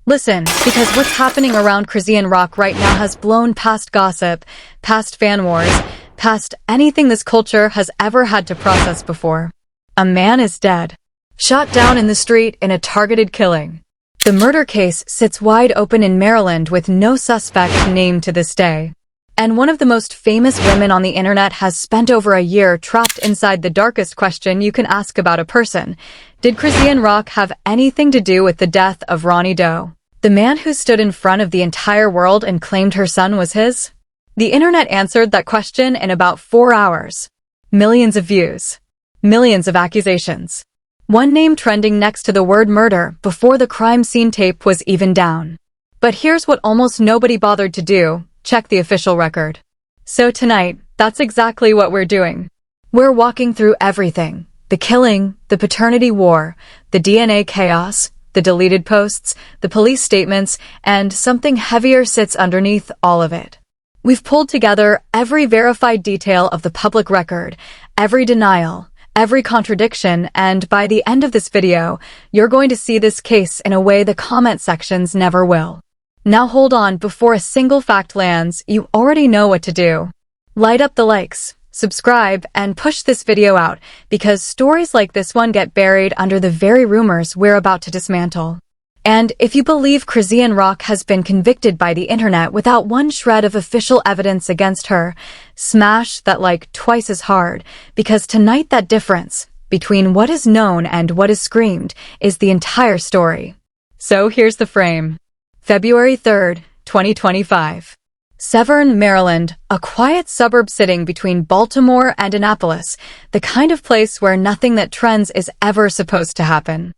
Listen, because what's happening around Chrisean Rock right now has blown past gossip, past fan wars, past anything this culture has ever had to process before. A man is dead. Shot down in the street in a targeted killing. The murder case sits wide open in Maryland with no suspect named to this day. And one of the most famous women on the internet has spent over a year trapped inside the darkest question you can ask about a person. Did Chrisean Rock have anything to do with the death of Ronnie Doe, the man who stood in front of the entire world and claimed her son was his? The internet answered that question in about 4 hours. Millions of views. Millions of accusations. One name trending next to the word murder before the crime scene tape was even down. But here's what almost nobody bothered to do. Check the official record. So tonight, that's exactly what we're doing. We're walking through everything. The killing, the paternity war, the DNA chaos, the deleted posts, the police statements, and something heavier sits underneath all of it. We've pulled together every verified detail of the public record, every denial, every contradiction, and by the end of this video, you're going to see this case in a way the comment sections never will. Now hold on, before a single fact lands, you already know what to do. Light up the likes, subscribe, and push this video out, because stories like this one get buried under the very rumors we're about to dismantle. And if you believe Chrisean Rock has been convicted by the internet without one shred of official evidence against her, smash that like twice as hard, because tonight that difference between what is known and what is screamed is the entire story. So here's the frame. February 3rd, 2025. Severn, Maryland, a quiet suburb sitting between Baltimore and Annapolis, the kind of place where nothing that trends is ever supposed to happen.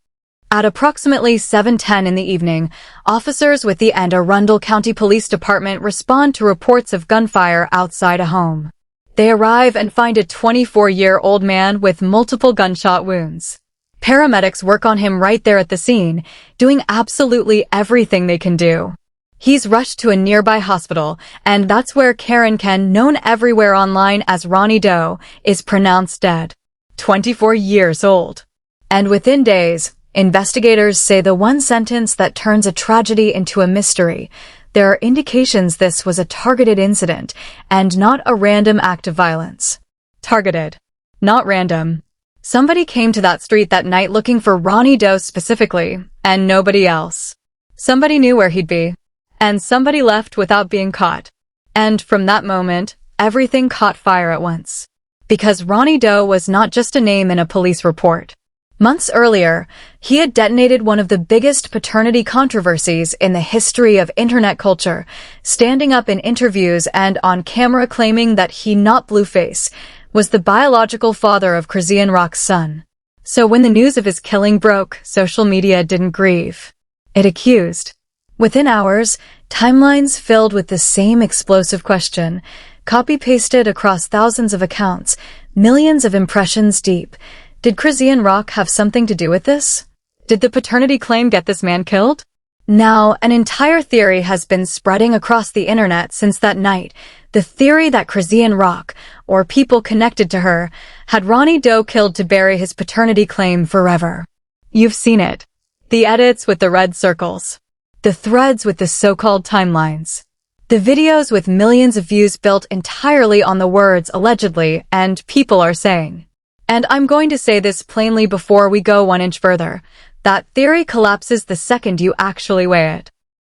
At approximately 7:10 in the evening, officers with the Anne Arundel County Police Department respond to reports of gunfire outside a home. They arrive and find a 24-year-old man with multiple gunshot wounds. Paramedics work on him right there at the scene, doing absolutely everything they can do. He's rushed to a nearby hospital, and that's where Karon Cann, known everywhere online as Ronny Doe, is pronounced dead. 24 years old. And within days, investigators say the one sentence that turns a tragedy into a mystery. There are indications this was a targeted incident, and not a random act of violence. Targeted. Not random. Somebody came to that street that night looking for Ronnie Doe specifically, and nobody else. Somebody knew where he'd be, and somebody left without being caught. And from that moment, everything caught fire at once. Because Ronnie Doe was not just a name in a police report. Months earlier, he had detonated one of the biggest paternity controversies in the history of internet culture, standing up in interviews and on camera claiming that he, not Blueface, was the biological father of Chrisean Rock's son. So when the news of his killing broke, social media didn't grieve. It accused. Within hours, timelines filled with the same explosive question, copy-pasted across thousands of accounts, millions of impressions deep. Did Chrisean Rock have something to do with this? Did the paternity claim get this man killed? Now, an entire theory has been spreading across the internet since that night. The theory that Chrisean Rock, or people connected to her, had Ronnie Doe killed to bury his paternity claim forever. You've seen it. The edits with the red circles. The threads with the so-called timelines. The videos with millions of views built entirely on the words allegedly, and people are saying. And I'm going to say this plainly before we go 1 inch further. That theory collapses the second you actually weigh it.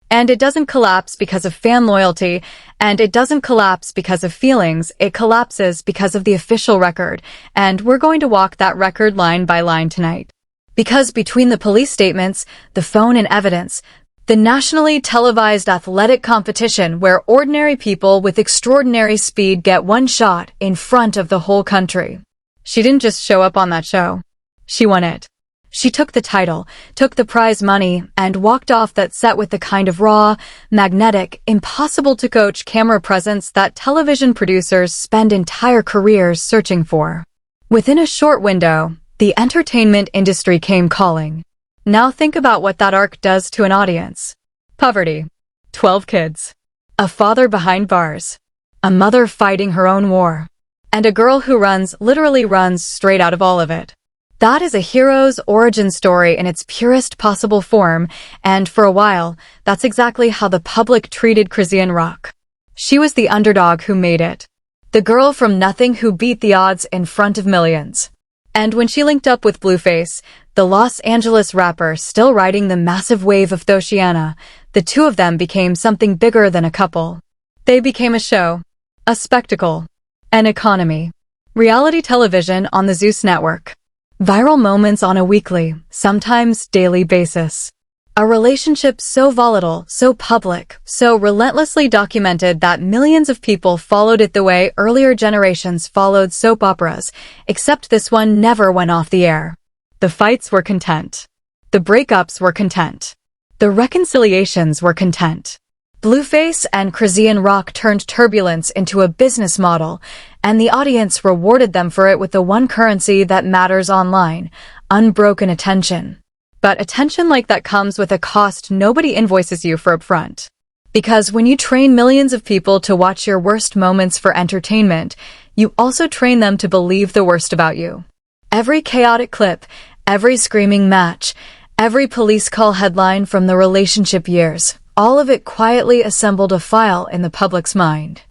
And it doesn't collapse because of fan loyalty, and it doesn't collapse because of feelings, it collapses because of the official record, and we're going to walk that record line by line tonight. Because between the police statements, the phone and evidence, the nationally televised athletic competition where ordinary people with extraordinary speed get one shot in front of the whole country. She didn't just show up on that show. She won it. She took the title, took the prize money, and walked off that set with the kind of raw, magnetic, impossible-to-coach camera presence that television producers spend entire careers searching for. Within a short window, the entertainment industry came calling. Now think about what that arc does to an audience. Poverty. 12 kids. A father behind bars. A mother fighting her own war. And a girl who literally runs straight out of all of it. That is a hero's origin story in its purest possible form, and for a while, that's exactly how the public treated Chrisean Rock. She was the underdog who made it. The girl from nothing who beat the odds in front of millions. And when she linked up with Blueface, the Los Angeles rapper still riding the massive wave of Thoshiana, the two of them became something bigger than a couple. They became a show, a spectacle, an economy. Reality television on the Zeus network. Viral moments on a weekly, sometimes daily basis. A relationship so volatile, so public, so relentlessly documented that millions of people followed it the way earlier generations followed soap operas, except this one never went off the air. The fights were content. The breakups were content. The reconciliations were content. Blueface and Chrisean Rock turned turbulence into a business model, and the audience rewarded them for it with the one currency that matters online, unbroken attention. But attention like that comes with a cost nobody invoices you for upfront. Because when you train millions of people to watch your worst moments for entertainment, you also train them to believe the worst about you. Every chaotic clip, every screaming match, every police call headline from the relationship years, all of it quietly assembled a file in the public's mind.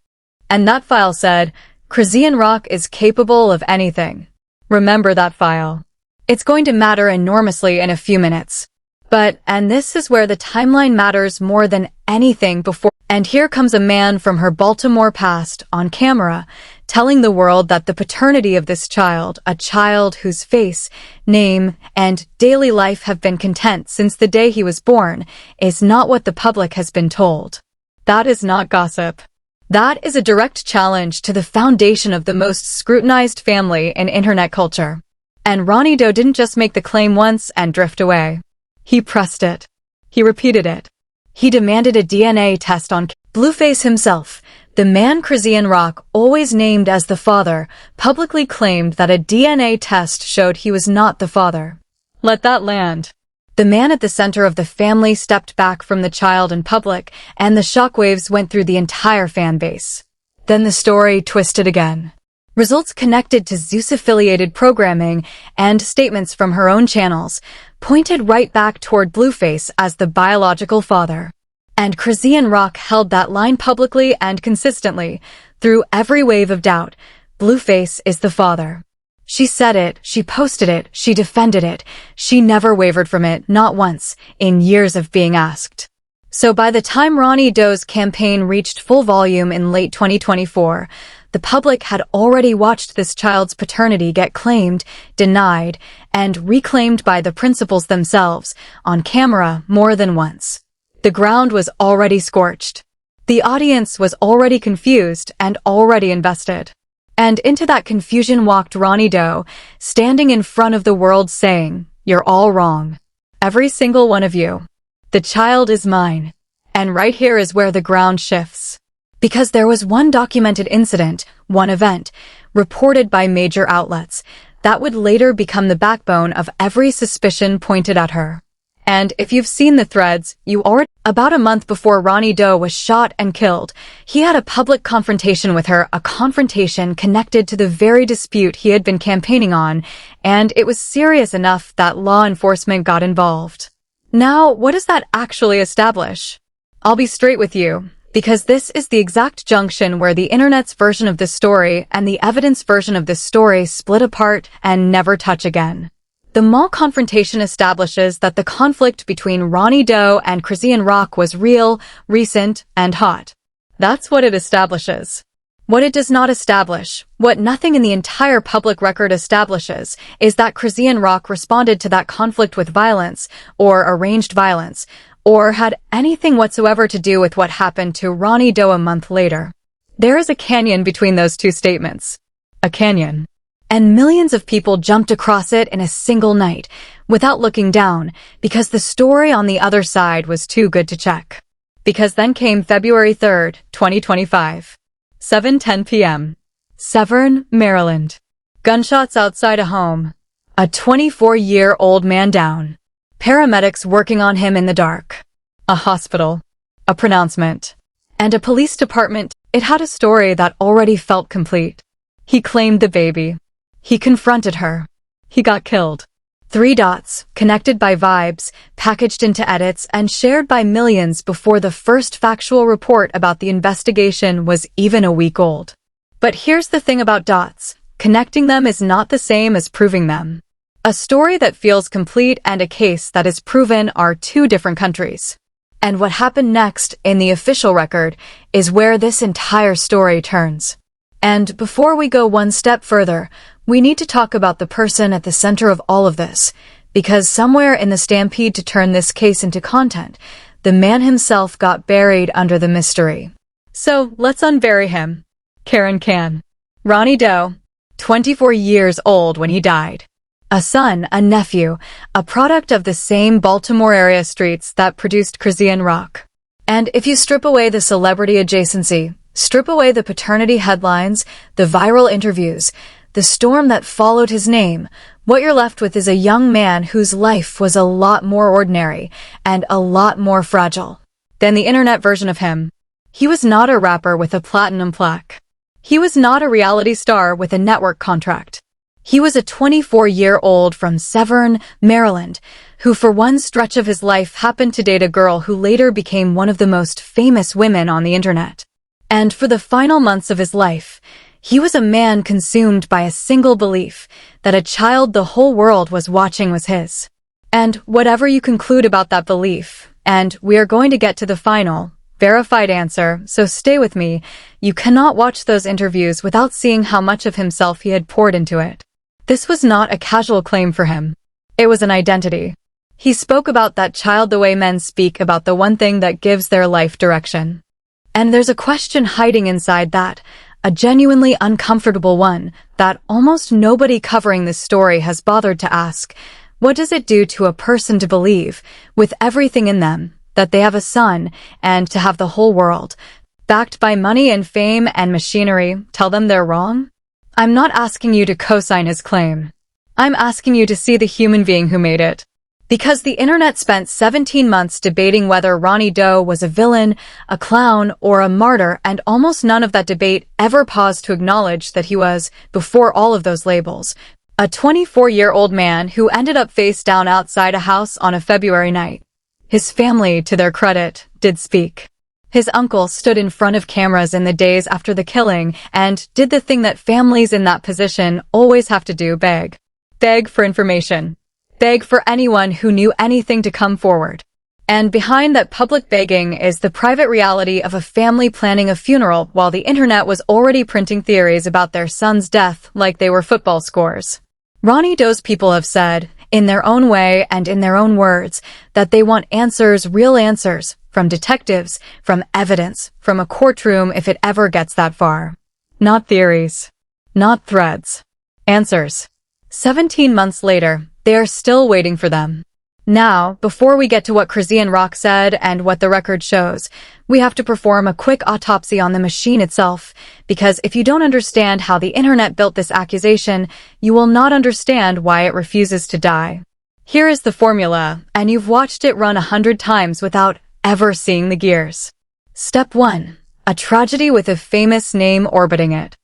And that file said, Chrisean Rock is capable of anything. Remember that file. It's going to matter enormously in a few minutes. And this is where the timeline matters more than anything before. And here comes a man from her Baltimore past on camera, telling the world that the paternity of this child, a child whose face, name, and daily life have been content since the day he was born, is not what the public has been told. That is not gossip. That is a direct challenge to the foundation of the most scrutinized family in internet culture. And Ronny Doe didn't just make the claim once and drift away. He pressed it. He repeated it. He demanded a DNA test on Blueface himself. The man Chrisean Rock, always named as the father, publicly claimed that a DNA test showed he was not the father. Let that land. The man at the center of the family stepped back from the child in public, and the shockwaves went through the entire fan base. Then the story twisted again. Results connected to Zeus-affiliated programming and statements from her own channels pointed right back toward Blueface as the biological father. And Chrisean Rock held that line publicly and consistently. Through every wave of doubt, Blueface is the father. She said it, she posted it, she defended it. She never wavered from it, not once, in years of being asked. So by the time Ronny Doe's campaign reached full volume in late 2024, the public had already watched this child's paternity get claimed, denied, and reclaimed by the principals themselves, on camera more than once. The ground was already scorched. The audience was already confused and already invested. And into that confusion walked Ronny Doe, standing in front of the world saying, "You're all wrong. Every single one of you. The child is mine." And right here is where the ground shifts. Because there was one documented incident, one event, reported by major outlets, that would later become the backbone of every suspicion pointed at her. And if you've seen the threads, about a month before Ronny Doe was shot and killed, he had a public confrontation with her, a confrontation connected to the very dispute he had been campaigning on, and it was serious enough that law enforcement got involved. Now, what does that actually establish? I'll be straight with you, because this is the exact junction where the internet's version of this story and the evidence version of this story split apart and never touch again. The mall confrontation establishes that the conflict between Ronny Doe and Chrisean Rock was real, recent, and hot. That's what it establishes. What it does not establish, what nothing in the entire public record establishes, is that Chrisean Rock responded to that conflict with violence, or arranged violence, or had anything whatsoever to do with what happened to Ronny Doe a month later. There is a canyon between those two statements. A canyon. And millions of people jumped across it in a single night, without looking down, because the story on the other side was too good to check. Because then came February 3rd, 2025. 7:10 p.m. Severn, Maryland. Gunshots outside a home. A 24-year-old man down. Paramedics working on him in the dark. A hospital. A pronouncement. And a police department. It had a story that already felt complete. He claimed the baby. He confronted her. He got killed. 3 dots, connected by vibes, packaged into edits, and shared by millions before the first factual report about the investigation was even a week old. But here's the thing about dots. Connecting them is not the same as proving them. A story that feels complete and a case that is proven are 2 different countries. And what happened next in the official record is where this entire story turns. And before we go one step further, we need to talk about the person at the center of all of this, because somewhere in the stampede to turn this case into content, the man himself got buried under the mystery. So let's unbury him. Karon Cann. Ronny Doe, 24 years old when he died. A son, a nephew, a product of the same Baltimore area streets that produced Chrisean Rock. And if you strip away the celebrity adjacency, strip away the paternity headlines, the viral interviews, the storm that followed his name, what you're left with is a young man whose life was a lot more ordinary and a lot more fragile than the internet version of him. He was not a rapper with a platinum plaque. He was not a reality star with a network contract. He was a 24-year-old from Severn, Maryland, who for one stretch of his life happened to date a girl who later became one of the most famous women on the internet. And for the final months of his life, he was a man consumed by a single belief that a child the whole world was watching was his. And whatever you conclude about that belief, and we are going to get to the final, verified answer, so stay with me, you cannot watch those interviews without seeing how much of himself he had poured into it. This was not a casual claim for him. It was an identity. He spoke about that child the way men speak about the one thing that gives their life direction. And there's a question hiding inside that, a genuinely uncomfortable one, that almost nobody covering this story has bothered to ask. What does it do to a person to believe, with everything in them, that they have a son, and to have the whole world, backed by money and fame and machinery, tell them they're wrong? I'm not asking you to co-sign his claim. I'm asking you to see the human being who made it. Because the internet spent 17 months debating whether Ronny Doe was a villain, a clown, or a martyr, and almost none of that debate ever paused to acknowledge that he was, before all of those labels, a 24-year-old man who ended up face down outside a house on a February night. His family, to their credit, did speak. His uncle stood in front of cameras in the days after the killing and did the thing that families in that position always have to do, beg. Beg for information. Beg for anyone who knew anything to come forward. And behind that public begging is the private reality of a family planning a funeral while the internet was already printing theories about their son's death like they were football scores. Ronny Doe's people have said, in their own way and in their own words, that they want answers, real answers, from detectives, from evidence, from a courtroom if it ever gets that far. Not theories. Not threads. Answers. 17 months later, they are still waiting for them. Now, before we get to what Chrisean Rock said and what the record shows, we have to perform a quick autopsy on the machine itself, because if you don't understand how the internet built this accusation, you will not understand why it refuses to die. Here is the formula, and you've watched it run 100 times without ever seeing the gears. Step 1. A tragedy with a famous name orbiting it.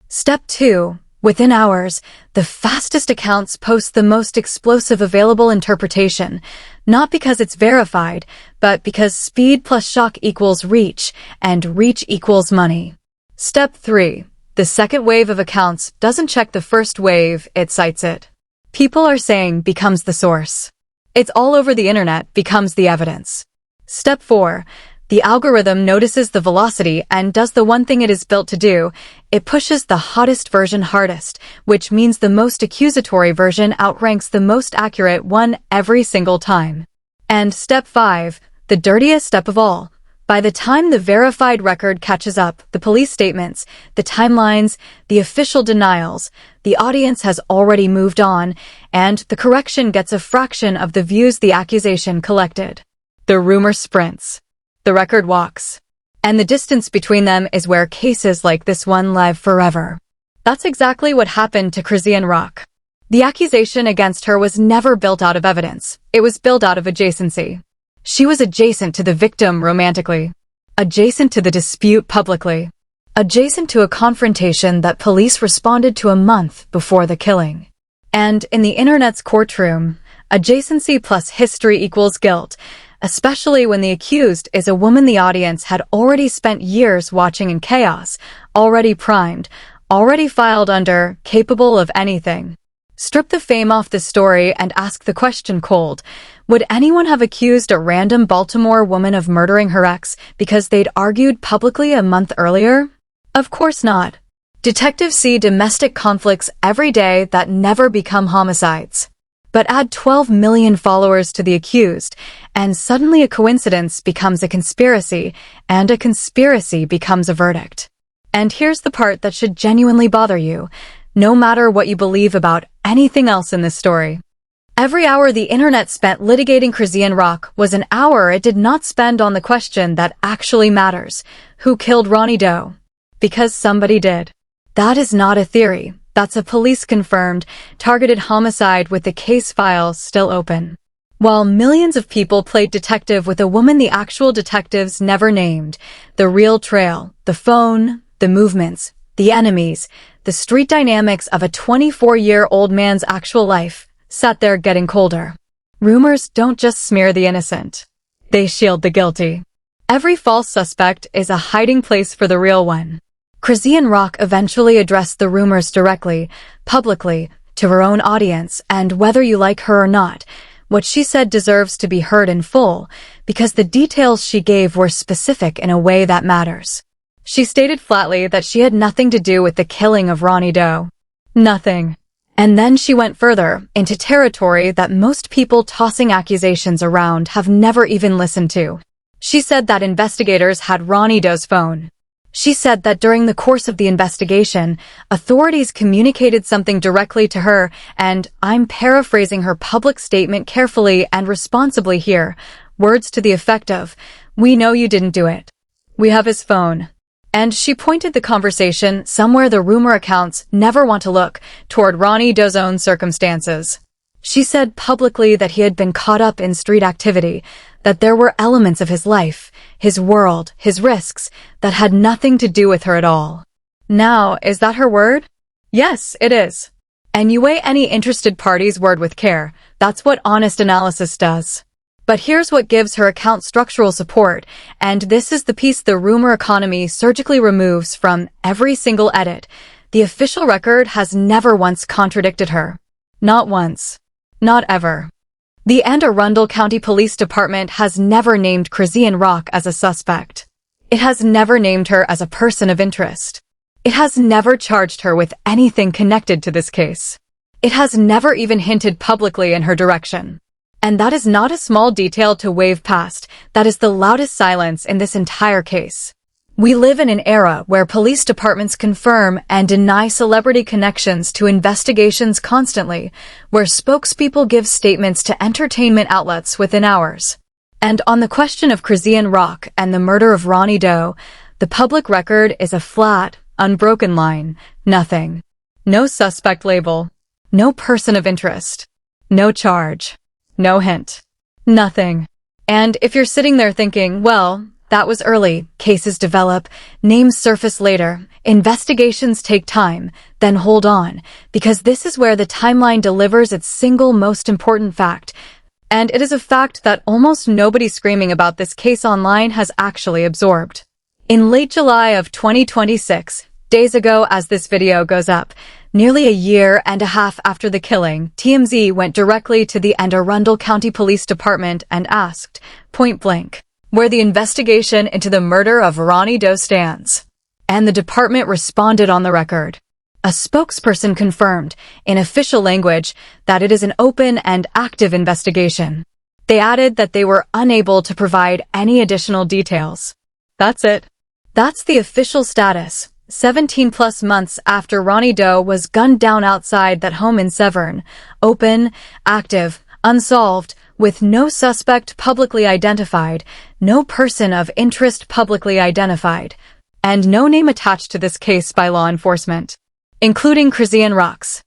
Step 2. Within hours, the fastest accounts post the most explosive available interpretation, not because it's verified, but because speed plus shock equals reach, and reach equals money. Step 3. The second wave of accounts doesn't check the first wave, it cites it. People are saying becomes the source. It's all over the internet, becomes the evidence. Step 4. The algorithm notices the velocity and does the one thing it is built to do. It pushes the hottest version hardest, which means the most accusatory version outranks the most accurate one every single time. And step 5, the dirtiest step of all. By the time the verified record catches up, the police statements, the timelines, the official denials, the audience has already moved on, and the correction gets a fraction of the views the accusation collected. The rumor sprints. The record walks. And the distance between them is where cases like this one live forever. That's exactly what happened to Chrisean Rock. The accusation against her was never built out of evidence. It was built out of adjacency. She was adjacent to the victim romantically. Adjacent to the dispute publicly. Adjacent to a confrontation that police responded to a month before the killing. And in the internet's courtroom, adjacency plus history equals guilt, especially when the accused is a woman the audience had already spent years watching in chaos, already primed, already filed under capable of anything. Strip the fame off the story and ask the question cold. Would anyone have accused a random Baltimore woman of murdering her ex because they'd argued publicly a month earlier? Of course not. Detectives see domestic conflicts every day that never become homicides. But add 12 million followers to the accused, and suddenly a coincidence becomes a conspiracy, and a conspiracy becomes a verdict. And here's the part that should genuinely bother you, no matter what you believe about anything else in this story. Every hour the internet spent litigating Chrisean Rock was an hour it did not spend on the question that actually matters. Who killed Ronny Doe? Because somebody did. That is not a theory. That's a police-confirmed, targeted homicide with the case file still open. While millions of people played detective with a woman the actual detectives never named, the real trail, the phone, the movements, the enemies, the street dynamics of a 24-year-old man's actual life sat there getting colder. Rumors don't just smear the innocent. They shield the guilty. Every false suspect is a hiding place for the real one. Chrisean Rock eventually addressed the rumors directly, publicly, to her own audience, and whether you like her or not, what she said deserves to be heard in full, because the details she gave were specific in a way that matters. She stated flatly that she had nothing to do with the killing of Ronnie Doe. Nothing. And then she went further, into territory that most people tossing accusations around have never even listened to. She said that investigators had Ronnie Doe's phone. She said that during the course of the investigation, authorities communicated something directly to her, and I'm paraphrasing her public statement carefully and responsibly here, words to the effect of, "We know you didn't do it. We have his phone." And she pointed the conversation somewhere the rumor accounts never want to look, toward Ronnie Doe's own circumstances. She said publicly that he had been caught up in street activity, that there were elements of his life, his world, his risks, that had nothing to do with her at all. Now, is that her word? Yes, it is. And you weigh any interested party's word with care. That's what honest analysis does. But here's what gives her account structural support, and this is the piece the rumor economy surgically removes from every single edit. The official record has never once contradicted her. Not once. Not ever. The Anne Arundel County Police Department has never named Chrisean Rock as a suspect. It has never named her as a person of interest. It has never charged her with anything connected to this case. It has never even hinted publicly in her direction. And that is not a small detail to wave past, that is the loudest silence in this entire case. We live in an era where police departments confirm and deny celebrity connections to investigations constantly, where spokespeople give statements to entertainment outlets within hours. And on the question of Chrisean Rock and the murder of Ronnie Doe, the public record is a flat, unbroken line, nothing. No suspect label. No person of interest. No charge. No hint. Nothing. And if you're sitting there thinking, well, that was early, cases develop, names surface later, investigations take time, then hold on, because this is where the timeline delivers its single most important fact. And it is a fact that almost nobody screaming about this case online has actually absorbed. In late July of 2026, days ago as this video goes up, nearly a year and a half after the killing, TMZ went directly to the Anne Arundel County Police Department and asked, point blank, where the investigation into the murder of Ronnie Doe stands. And the department responded on the record. A spokesperson confirmed, in official language, that it is an open and active investigation. They added that they were unable to provide any additional details. That's it. That's the official status. 17+ months after Ronnie Doe was gunned down outside that home in Severn. Open, active, unsolved, with no suspect publicly identified, no person of interest publicly identified, and no name attached to this case by law enforcement, including Chrisean Rock's.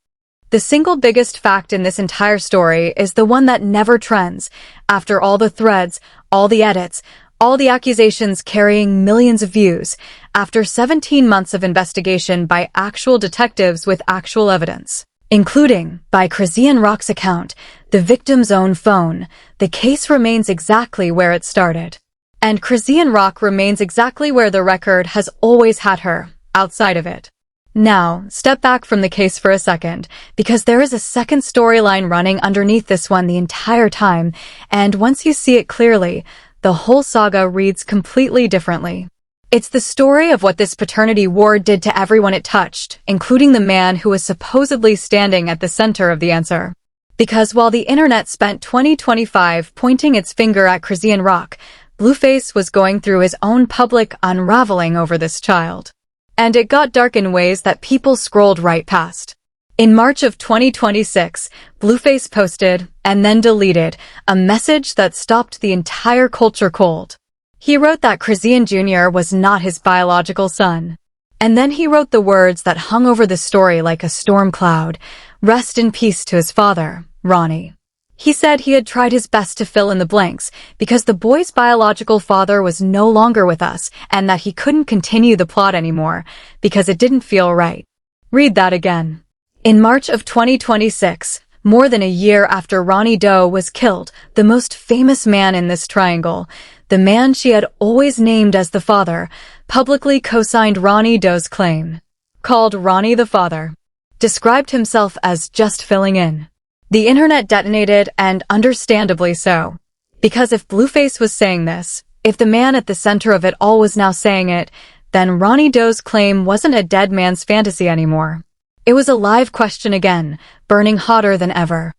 The single biggest fact in this entire story is the one that never trends, after all the threads, all the edits, all the accusations carrying millions of views, after 17 months of investigation by actual detectives with actual evidence. including, by Chrisean Rock's account, the victim's own phone. The case remains exactly where it started. And Chrisean Rock remains exactly where the record has always had her, outside of it. Now, step back from the case for a second, because there is a second storyline running underneath this one the entire time, and once you see it clearly, the whole saga reads completely differently. It's the story of what this paternity war did to everyone it touched, including the man who was supposedly standing at the center of the answer. Because while the internet spent 2025 pointing its finger at Chrisean Rock, Blueface was going through his own public unraveling over this child. And it got dark in ways that people scrolled right past. In March of 2026, Blueface posted, and then deleted, a message that stopped the entire culture cold. He wrote that Chrisean Jr. was not his biological son. And then he wrote the words that hung over the story like a storm cloud, "Rest in peace to his father, Ronnie." He said he had tried his best to fill in the blanks because the boy's biological father was no longer with us and that he couldn't continue the plot anymore because it didn't feel right. Read that again. In March of 2026, more than a year after Ronnie Doe was killed, the most famous man in this triangle, the man she had always named as the father, publicly co-signed Ronnie Doe's claim. Called Ronnie the Father. Described himself as just filling in. The internet detonated, and understandably so. Because if Blueface was saying this, if the man at the center of it all was now saying it, then Ronnie Doe's claim wasn't a dead man's fantasy anymore. It was a live question again, burning hotter than ever.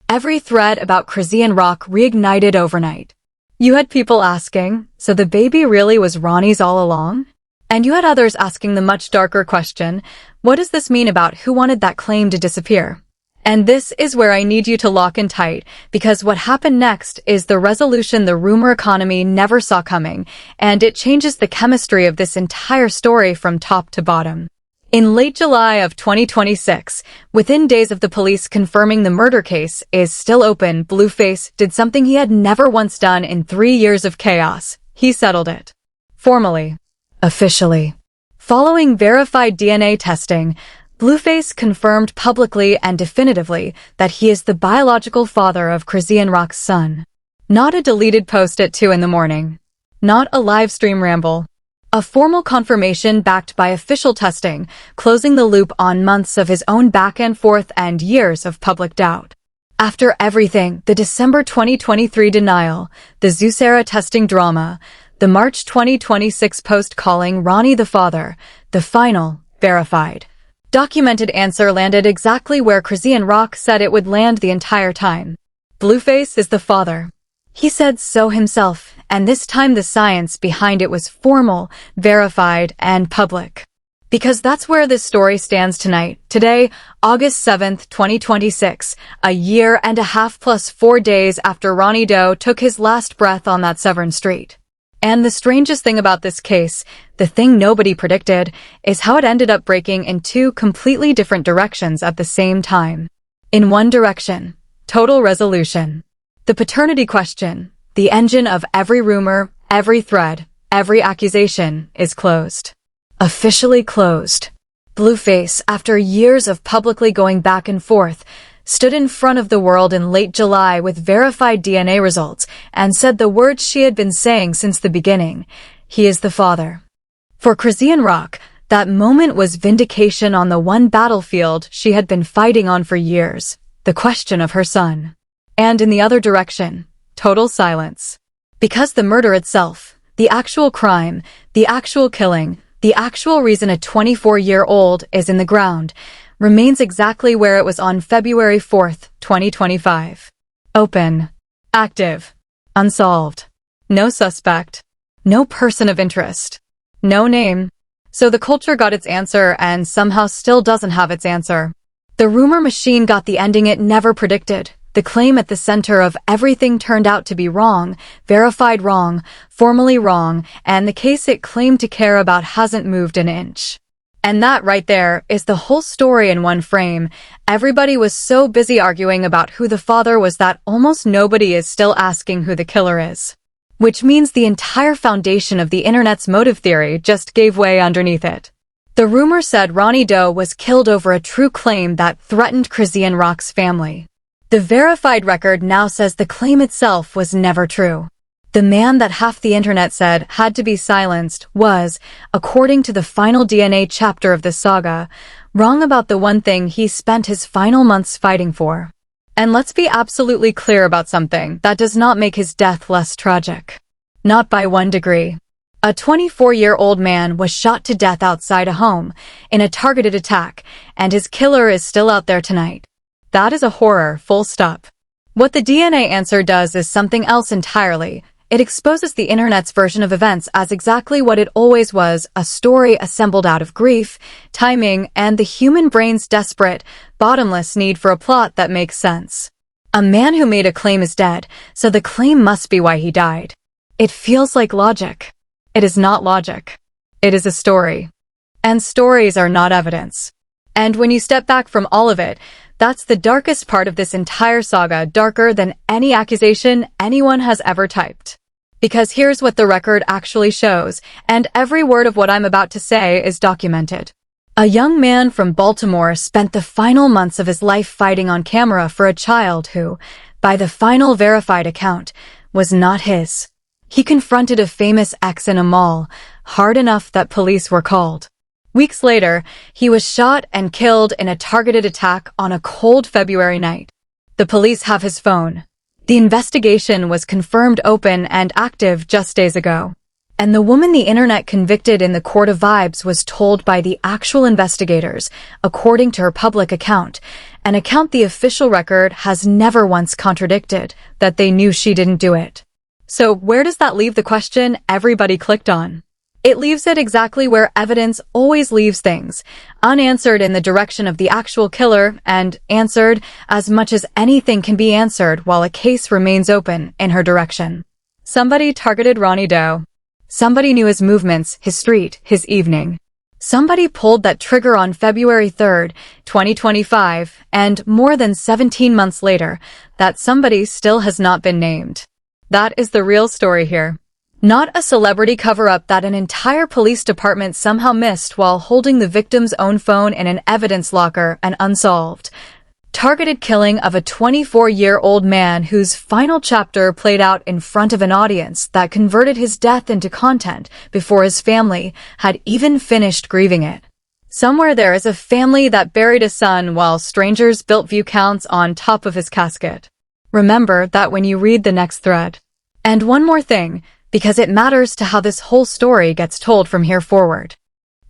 Every thread about Chrisean Rock reignited overnight. You had people asking, so the baby really was Ronnie's all along? And you had others asking the much darker question, what does this mean about who wanted that claim to disappear? And this is where I need you to lock in tight, because what happened next is the resolution the rumor economy never saw coming, and it changes the chemistry of this entire story from top to bottom. In late July of 2026, within days of the police confirming the murder case is still open, Blueface did something he had never once done in 3 years of chaos. He settled it. Formally. Officially. Following verified DNA testing, Blueface confirmed publicly and definitively that he is the biological father of Chrisean Rock's son. Not a deleted post at 2 in the morning. Not a live stream ramble. A formal confirmation backed by official testing, closing the loop on months of his own back and forth and years of public doubt. After everything, the December 2023 denial, the Zeus-era testing drama, the March 2026 post calling Ronnie the father, the final, verified, documented answer landed exactly where Chrisean Rock said it would land the entire time. Blueface is the father. He said so himself, and this time the science behind it was formal, verified, and public. Because that's where this story stands tonight. Today, August 7th, 2026, a year and a half plus 4 days after Ronnie Doe took his last breath on that Severn street. And the strangest thing about this case, the thing nobody predicted, is how it ended up breaking in 2 completely different directions at the same time. In one direction, total resolution. The paternity question, the engine of every rumor, every thread, every accusation, is closed. Officially closed. Blueface, after years of publicly going back and forth, stood in front of the world in late July with verified DNA results and said the words she had been saying since the beginning. He is the father. For Chrisean Rock, that moment was vindication on the one battlefield she had been fighting on for years, the question of her son. And in the other direction, total silence. Because the murder itself, the actual crime, the actual killing, the actual reason a 24-year-old is in the ground, remains exactly where it was on February 4th, 2025. Open. Active. Unsolved. No suspect. No person of interest. No name. So the culture got its answer and somehow still doesn't have its answer. The rumor machine got the ending it never predicted. The claim at the center of everything turned out to be wrong, verified wrong, formally wrong, and the case it claimed to care about hasn't moved an inch. And that right there is the whole story in one frame. Everybody was so busy arguing about who the father was that almost nobody is still asking who the killer is. Which means the entire foundation of the internet's motive theory just gave way underneath it. The rumor said Ronny Doe was killed over a true claim that threatened Chrisean Rock's family. The verified record now says the claim itself was never true. The man that half the internet said had to be silenced was, according to the final DNA chapter of this saga, wrong about the one thing he spent his final months fighting for. And let's be absolutely clear about something that does not make his death less tragic. Not by 1 degree. A 24-year-old man was shot to death outside a home in a targeted attack, and his killer is still out there tonight. That is a horror, full stop. What the DNA answer does is something else entirely. It exposes the internet's version of events as exactly what it always was, a story assembled out of grief, timing, and the human brain's desperate, bottomless need for a plot that makes sense. A man who made a claim is dead, so the claim must be why he died. It feels like logic. It is not logic. It is a story. And stories are not evidence. And when you step back from all of it, that's the darkest part of this entire saga, darker than any accusation anyone has ever typed. Because here's what the record actually shows, and every word of what I'm about to say is documented. A young man from Baltimore spent the final months of his life fighting on camera for a child who, by the final verified account, was not his. He confronted a famous ex in a mall, hard enough that police were called. Weeks later, he was shot and killed in a targeted attack on a cold February night. The police have his phone. The investigation was confirmed open and active just days ago. And the woman the internet convicted in the court of vibes was told by the actual investigators, according to her public account, an account the official record has never once contradicted, that they knew she didn't do it. So where does that leave the question everybody clicked on? It leaves it exactly where evidence always leaves things, unanswered in the direction of the actual killer and answered as much as anything can be answered while a case remains open in her direction. Somebody targeted Ronny Doe. Somebody knew his movements, his street, his evening. Somebody pulled that trigger on February 3rd, 2025, and more than 17 months later, that somebody still has not been named. That is the real story here. Not a celebrity cover-up that an entire police department somehow missed while holding the victim's own phone in an evidence locker and unsolved. Targeted killing of a 24-year-old man whose final chapter played out in front of an audience that converted his death into content before his family had even finished grieving it. Somewhere there is a family that buried a son while strangers built view counts on top of his casket. Remember that when you read the next thread. And one more thing, because it matters to how this whole story gets told from here forward.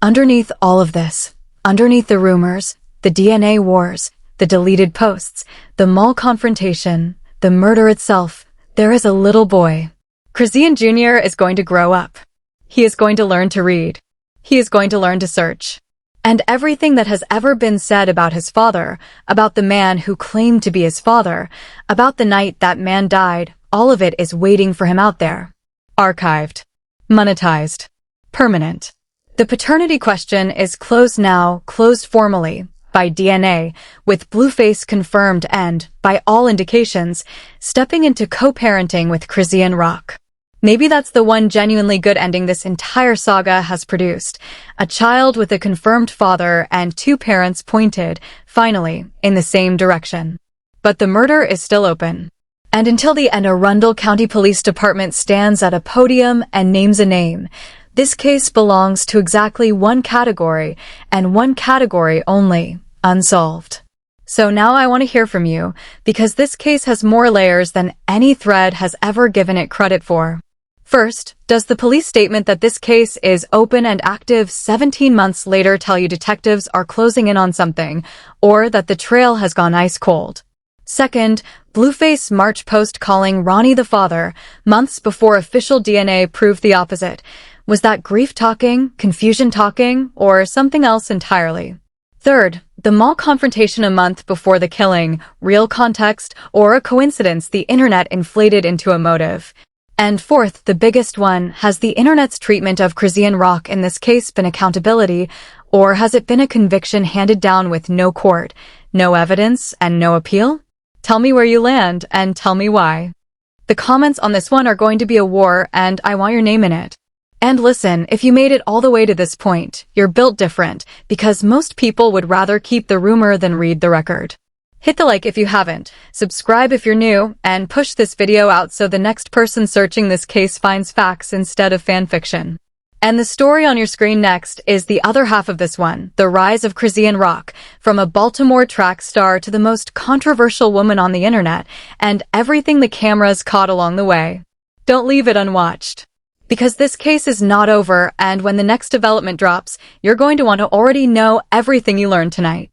Underneath all of this, underneath the rumors, the DNA wars, the deleted posts, the mall confrontation, the murder itself, there is a little boy. Chrisean Jr. is going to grow up. He is going to learn to read. He is going to learn to search. And everything that has ever been said about his father, about the man who claimed to be his father, about the night that man died, all of it is waiting for him out there. Archived. Monetized. Permanent. The paternity question is closed now, closed formally, by DNA, with Blueface confirmed and, by all indications, stepping into co-parenting with Chrisean Rock. Maybe that's the one genuinely good ending this entire saga has produced. A child with a confirmed father and 2 parents pointed, finally, in the same direction. But the murder is still open. And until the end, Arundel County Police Department stands at a podium and names a name. This case belongs to exactly one category, and one category only, unsolved. So now I want to hear from you, because this case has more layers than any thread has ever given it credit for. First, does the police statement that this case is open and active 17 months later tell you detectives are closing in on something, or that the trail has gone ice cold? Second, Blueface March post calling Ronnie the father, months before official DNA proved the opposite. Was that grief talking, confusion talking, or something else entirely? Third, the mall confrontation a month before the killing, real context, or a coincidence the internet inflated into a motive? And fourth, the biggest one, has the internet's treatment of Chrisean Rock in this case been accountability, or has it been a conviction handed down with no court, no evidence, and no appeal? Tell me where you land, and tell me why. The comments on this one are going to be a war, and I want your name in it. And listen, if you made it all the way to this point, you're built different, because most people would rather keep the rumor than read the record. Hit the like if you haven't, subscribe if you're new, and push this video out so the next person searching this case finds facts instead of fan fiction. And the story on your screen next is the other half of this one, the rise of Chrisean Rock, from a Baltimore track star to the most controversial woman on the internet, and everything the cameras caught along the way. Don't leave it unwatched. Because this case is not over, and when the next development drops, you're going to want to already know everything you learned tonight.